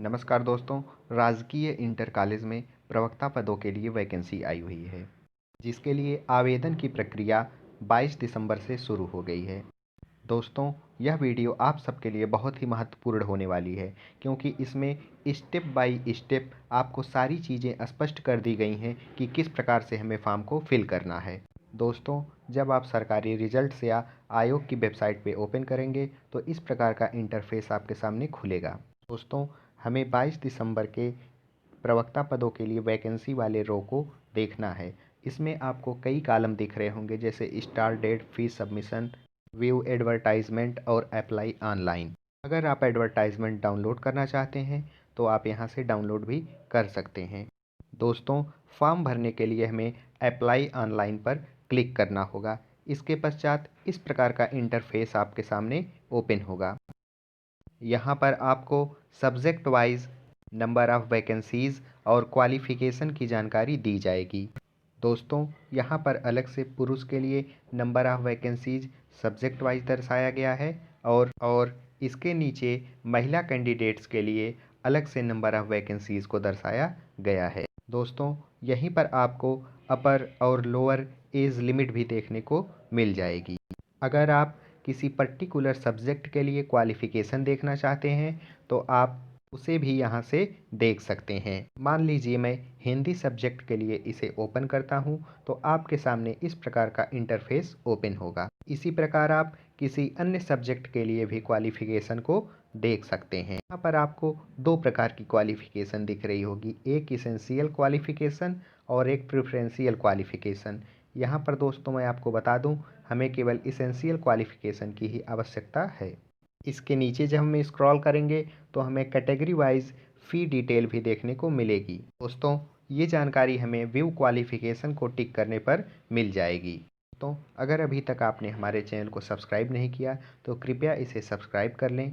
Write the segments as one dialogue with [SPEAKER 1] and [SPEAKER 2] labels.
[SPEAKER 1] नमस्कार दोस्तों। राजकीय इंटर कॉलेज में प्रवक्ता पदों के लिए वैकेंसी आई हुई है, जिसके लिए आवेदन की प्रक्रिया 22 दिसंबर से शुरू हो गई है। दोस्तों, यह वीडियो आप सबके लिए बहुत ही महत्वपूर्ण होने वाली है, क्योंकि इसमें स्टेप बाय स्टेप आपको सारी चीज़ें स्पष्ट कर दी गई हैं कि किस प्रकार से हमें फॉर्म को फिल करना है। दोस्तों, जब आप सरकारी रिजल्ट्स या आयोग की वेबसाइट पे ओपन करेंगे तो इस प्रकार का इंटरफेस आपके सामने खुलेगा। दोस्तों, हमें 22 दिसंबर के प्रवक्ता पदों के लिए वैकेंसी वाले रो को देखना है। इसमें आपको कई कॉलम दिख रहे होंगे, जैसे start date, fees submission, view advertisement और अप्लाई ऑनलाइन। अगर आप एडवर्टाइजमेंट डाउनलोड करना चाहते हैं तो आप यहां से डाउनलोड भी कर सकते हैं। दोस्तों, फॉर्म भरने के लिए हमें अप्लाई ऑनलाइन पर क्लिक करना होगा। इसके पश्चात इस प्रकार का इंटरफेस आपके सामने ओपन होगा। यहाँ पर आपको subject wise number of vacancies और क्वालिफ़िकेशन की जानकारी दी जाएगी। दोस्तों, यहाँ पर अलग से पुरुष के लिए number of vacancies subject wise दर्शाया गया है और इसके नीचे महिला कैंडिडेट्स के लिए अलग से नंबर ऑफ़ वैकेंसीज़ को दर्शाया गया है। दोस्तों, यहीं पर आपको अपर और लोअर एज लिमिट भी देखने को मिल जाएगी। अगर आप किसी पर्टिकुलर सब्जेक्ट के लिए क्वालिफ़िकेशन देखना चाहते हैं तो आप उसे भी यहाँ से देख सकते हैं। मान लीजिए मैं हिंदी सब्जेक्ट के लिए इसे ओपन करता हूँ तो आपके सामने इस प्रकार का इंटरफेस ओपन होगा। इसी प्रकार आप किसी अन्य सब्जेक्ट के लिए भी क्वालिफ़िकेशन को देख सकते हैं। यहाँ पर आपको दो प्रकार की क्वालिफ़िकेशन दिख रही होगी, एक इसेंशियल क्वालिफ़िकेशन और एक प्रेफरेंशियल क्वालिफ़िकेशन। यहाँ पर दोस्तों मैं आपको बता दूँ, हमें केवल इसेंशियल क्वालिफ़िकेशन की ही आवश्यकता है। इसके नीचे जब हम स्क्रॉल करेंगे तो हमें कैटेगरी वाइज फ़ी डिटेल भी देखने को मिलेगी। दोस्तों, ये जानकारी हमें व्यू क्वालिफ़िकेशन को टिक करने पर मिल जाएगी। तो अगर अभी तक आपने हमारे चैनल को सब्सक्राइब नहीं किया तो कृपया इसे सब्सक्राइब कर लें।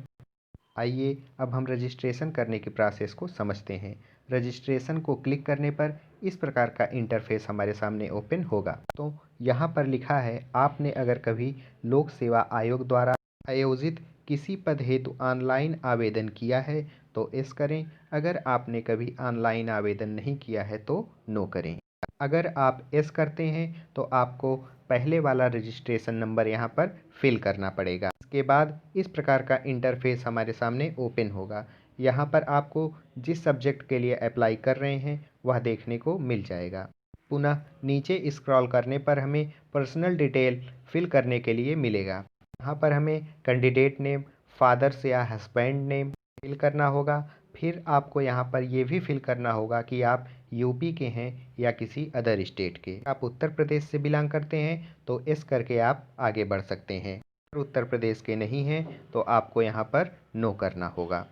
[SPEAKER 1] आइए अब हम रजिस्ट्रेशन करने की प्रोसेस को समझते हैं। रजिस्ट्रेशन को क्लिक करने पर इस प्रकार का इंटरफेस हमारे सामने ओपन होगा। तो यहाँ पर लिखा है, आपने अगर कभी लोक सेवा आयोग द्वारा आयोजित किसी पद हेतु ऑनलाइन आवेदन किया है तो यस करें। अगर आपने कभी ऑनलाइन आवेदन नहीं किया है तो नो करें। अगर आप यस करते हैं तो आपको पहले वाला रजिस्ट्रेशन नंबर यहाँ पर फिल करना पड़ेगा। इसके बाद इस प्रकार का इंटरफेस हमारे सामने ओपन होगा। यहाँ पर आपको जिस सब्जेक्ट के लिए अप्लाई कर रहे हैं वह देखने को मिल जाएगा। पुनः नीचे स्क्रॉल करने पर हमें पर्सनल डिटेल फिल करने के लिए मिलेगा। यहाँ पर हमें कैंडिडेट नेम, फादर्स या हस्बैंड नेम फिल करना होगा। फिर आपको यहाँ पर ये भी फिल करना होगा कि आप यूपी के हैं या किसी अदर स्टेट के। आप उत्तर प्रदेश से बिलोंग करते हैं तो इस करके आप आगे बढ़ सकते हैं। अगर उत्तर प्रदेश के नहीं हैं तो आपको यहाँ पर नो करना होगा।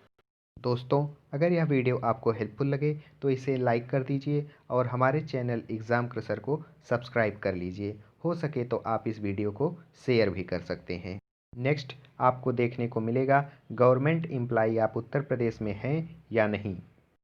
[SPEAKER 1] दोस्तों, अगर यह वीडियो आपको हेल्पफुल लगे तो इसे लाइक कर दीजिए और हमारे चैनल एग्ज़ाम क्रशर को सब्सक्राइब कर लीजिए। हो सके तो आप इस वीडियो को शेयर भी कर सकते हैं। नेक्स्ट आपको देखने को मिलेगा गवर्नमेंट एम्प्लॉई आप उत्तर प्रदेश में हैं या नहीं।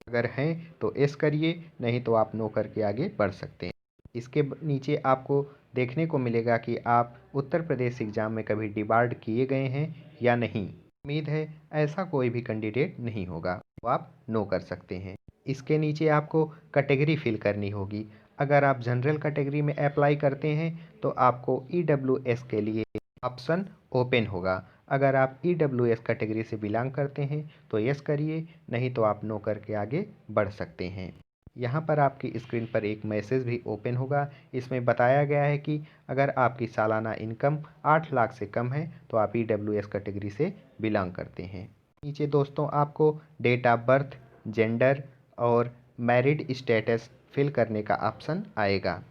[SPEAKER 1] अगर हैं तो यस करिए, नहीं तो आप नो करके आगे बढ़ सकते हैं। इसके नीचे आपको देखने को मिलेगा कि आप उत्तर प्रदेश एग्ज़ाम में कभी डिबार्ड किए गए हैं या नहीं। उम्मीद है ऐसा कोई भी कैंडिडेट नहीं होगा, तो आप नो कर सकते हैं। इसके नीचे आपको कैटेगरी फिल करनी होगी। अगर आप जनरल कैटेगरी में अप्लाई करते हैं तो आपको ईडब्ल्यूएस के लिए ऑप्शन ओपन होगा। अगर आप ईडब्ल्यूएस कैटेगरी से बिलोंग करते हैं तो यस करिए, नहीं तो आप नो करके आगे बढ़ सकते हैं। यहाँ पर आपकी स्क्रीन पर एक मैसेज भी ओपन होगा। इसमें बताया गया है कि अगर आपकी सालाना इनकम 8 लाख से कम है तो आप ईडब्ल्यूएस कैटेगरी से बिलोंग करते हैं। नीचे दोस्तों आपको डेट ऑफ बर्थ, जेंडर और मैरिड स्टेटस फिल करने का ऑप्शन आएगा।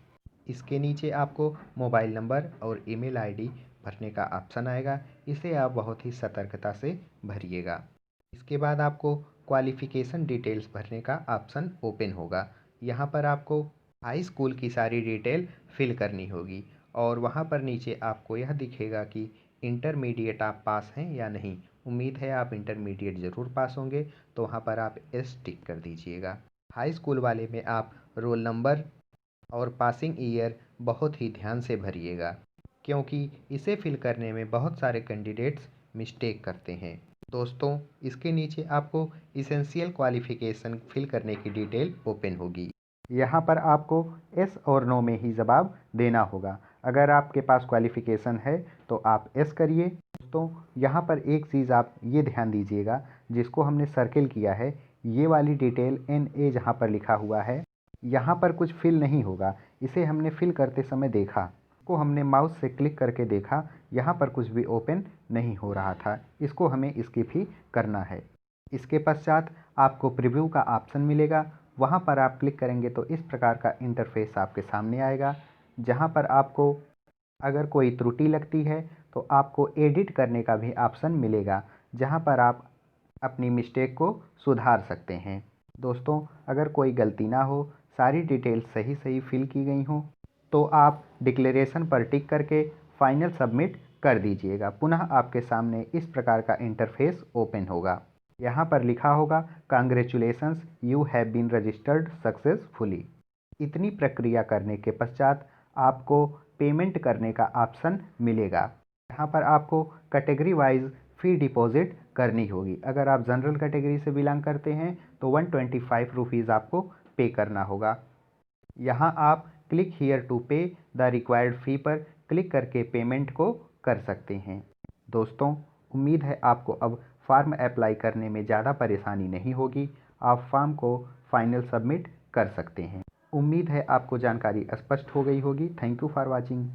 [SPEAKER 1] इसके नीचे आपको मोबाइल नंबर और ईमेल आईडी भरने का ऑप्शन आएगा। इसे आप बहुत ही सतर्कता से भरिएगा। इसके बाद आपको क्वालिफ़िकेशन डिटेल्स भरने का ऑप्शन ओपन होगा। यहाँ पर आपको हाई स्कूल की सारी डिटेल फिल करनी होगी और वहाँ पर नीचे आपको यह दिखेगा कि इंटरमीडिएट आप पास हैं या नहीं। उम्मीद है आप इंटरमीडिएट ज़रूर पास होंगे, तो वहाँ पर आप एस टिक कर दीजिएगा। हाई स्कूल वाले में आप रोल नंबर और पासिंग ईयर बहुत ही ध्यान से भरिएगा, क्योंकि इसे फिल करने में बहुत सारे कैंडिडेट्स मिस्टेक करते हैं। दोस्तों, इसके नीचे आपको इसेंशियल क्वालिफिकेशन फिल करने की डिटेल ओपन होगी। यहाँ पर आपको एस और नो में ही जवाब देना होगा। अगर आपके पास क्वालिफिकेशन है तो आप एस करिए। दोस्तों, यहाँ पर एक चीज़ आप ये ध्यान दीजिएगा, जिसको हमने सर्किल किया है, ये वाली डिटेल एन ए जहाँ पर लिखा हुआ है, यहाँ पर कुछ फिल नहीं होगा। इसे हमने फिल करते समय देखा, को हमने माउस से क्लिक करके देखा, यहाँ पर कुछ भी ओपन नहीं हो रहा था। इसको हमें स्किप ही करना है। इसके पश्चात आपको प्रीव्यू का ऑप्शन मिलेगा, वहाँ पर आप क्लिक करेंगे तो इस प्रकार का इंटरफेस आपके सामने आएगा, जहाँ पर आपको अगर कोई त्रुटि लगती है तो आपको एडिट करने का भी ऑप्शन मिलेगा, जहाँ पर आप अपनी मिस्टेक को सुधार सकते हैं। दोस्तों, अगर कोई गलती ना हो, सारी डिटेल्स सही सही फिल की गई हों, तो आप डिक्लेरेशन पर टिक करके फाइनल सबमिट कर दीजिएगा। पुनः आपके सामने इस प्रकार का इंटरफेस ओपन होगा। यहाँ पर लिखा होगा, congratulations, you have been registered successfully. इतनी प्रक्रिया करने के पश्चात आपको पेमेंट करने का ऑप्शन मिलेगा। यहाँ पर आपको कैटेगरी वाइज फ़ी डिपॉजिट करनी होगी। अगर आप जनरल कैटेगरी से बिलोंग करते हैं तो 125 रुपीज़ आपको पे करना होगा। यहाँ आप क्लिक हियर टू पे द रिक्वायर्ड फ़ी पर क्लिक करके पेमेंट को कर सकते हैं। दोस्तों, उम्मीद है आपको अब फॉर्म अप्लाई करने में ज़्यादा परेशानी नहीं होगी। आप फॉर्म को फाइनल सबमिट कर सकते हैं। उम्मीद है आपको जानकारी स्पष्ट हो गई होगी। Thank you for watching.